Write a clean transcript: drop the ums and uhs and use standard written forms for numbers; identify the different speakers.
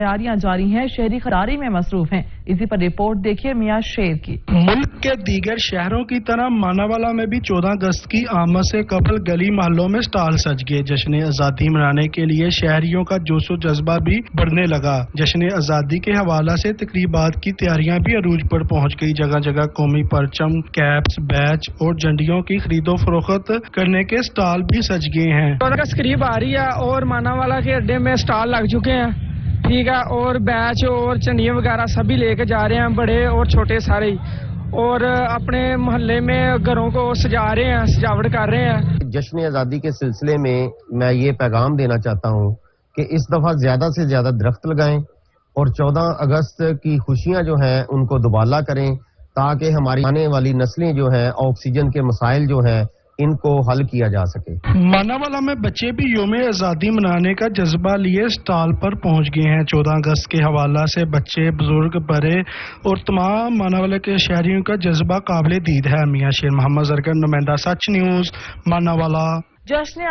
Speaker 1: तैयारियां जारी हैं, शहरी खरीदारी में मसरूफ हैं। इसी पर रिपोर्ट देखिए मियां शेर की।
Speaker 2: मुल्क के दीगर शहरों की तरह मानावाला में भी 14 अगस्त की आमद से कबल गली मोहल्लों में स्टॉल सज गए। जश्न आज़ादी मनाने के लिए शहरियों का जोशो जज्बा भी बढ़ने लगा। जश्न आज़ादी के हवाला से तकरीबात की तैयारियां भी अरूज पर पहुंच गई। जगह जगह कौमी परचम, कैप्स, बैच और झंडियों की खरीदो फरोख्त करने के स्टॉल भी सज गए हैं।
Speaker 3: 14 अगस्त करीब आ रही है और मानावाला के अड्डे में स्टॉल लग चुके हैं, ठीक है, और बैच और झंडियाँ वगैरह सभी लेके जा रहे हैं, बड़े और छोटे सारे, और अपने मोहल्ले में घरों को सजा रहे हैं, सजावट कर रहे हैं।
Speaker 4: जश्न आज़ादी के सिलसिले में मैं ये पैगाम देना चाहता हूँ कि इस दफ़ा ज़्यादा से ज़्यादा दरख्त लगाएं और 14 अगस्त की खुशियाँ जो हैं उनको दुबाला करें, ताकि हमारी आने वाली नस्लें जो हैं ऑक्सीजन के मसाइल जो हैं इनको हल किया जा सके।
Speaker 2: मानावाला में बच्चे भी योम आज़ादी मनाने का जज्बा लिए स्टॉल पर पहुंच गए हैं। 14 अगस्त के हवाला से बच्चे, बुजुर्ग, बड़े और तमाम मानावाला के शहरियों का जज्बा काबिल दीद है। मियां शेर मोहम्मद जरगर, नुमाइंदा सच न्यूज़, मानावाला।
Speaker 1: जश्न